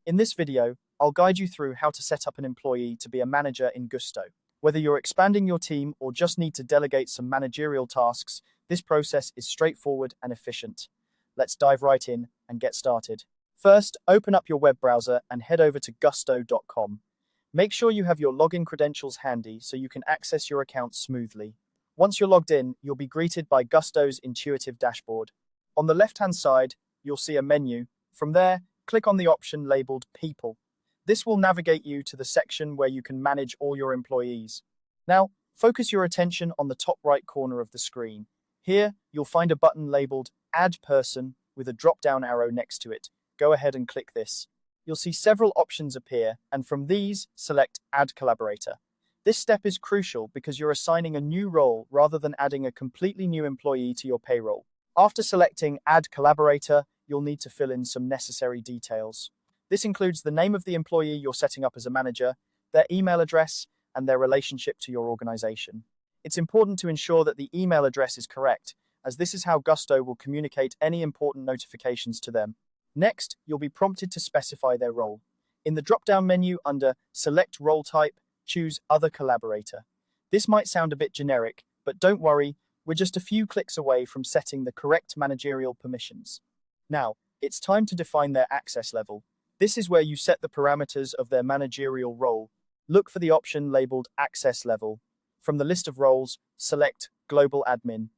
In this video, I'll guide you through how to set up an employee to be a manager in Gusto. Whether you're expanding your team or just need to delegate some managerial tasks, this process is straightforward and efficient. Let's dive right in and get started. First, open up your web browser and head over to gusto.com. Make sure you have your login credentials handy so you can access your account smoothly. Once you're logged in, you'll be greeted by Gusto's intuitive dashboard. On the left-hand side, you'll see a menu. From there, click on the option labeled People. This will navigate you to the section where you can manage all your employees. Now, focus your attention on the top right corner of the screen. Here, you'll find a button labeled Add Person with a drop-down arrow next to it. Go ahead and click this. You'll see several options appear, and from these, select Add Collaborator. This step is crucial because you're assigning a new role rather than adding a completely new employee to your payroll. After selecting Add Collaborator, you'll need to fill in some necessary details. This includes the name of the employee you're setting up as a manager, their email address, and their relationship to your organization. It's important to ensure that the email address is correct, as this is how Gusto will communicate any important notifications to them. Next, you'll be prompted to specify their role. In the drop-down menu under Select Role Type, choose Other Collaborator. This might sound a bit generic, but don't worry, we're just a few clicks away from setting the correct managerial permissions. Now, it's time to define their access level. This is where you set the parameters of their managerial role. Look for the option labeled Access Level. From the list of roles, select Global Admin.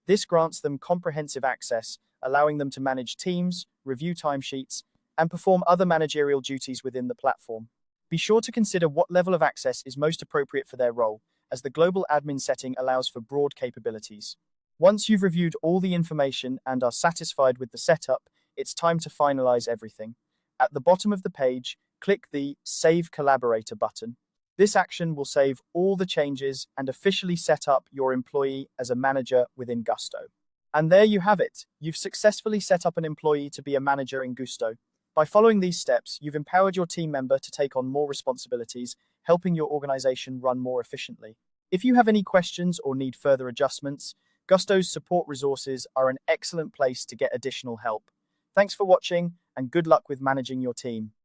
This grants them comprehensive access, allowing them to manage teams, review timesheets, and perform other managerial duties within the platform. Be sure to consider what level of access is most appropriate for their role, as the Global Admin setting allows for broad capabilities. Once you've reviewed all the information and are satisfied with the setup, it's time to finalize everything. At the bottom of the page, click the Save Collaborator button. This action will save all the changes and officially set up your employee as a manager within Gusto. And there you have it. You've successfully set up an employee to be a manager in Gusto. By following these steps, you've empowered your team member to take on more responsibilities, helping your organization run more efficiently. If you have any questions or need further adjustments, Gusto's support resources are an excellent place to get additional help. Thanks for watching, and good luck with managing your team.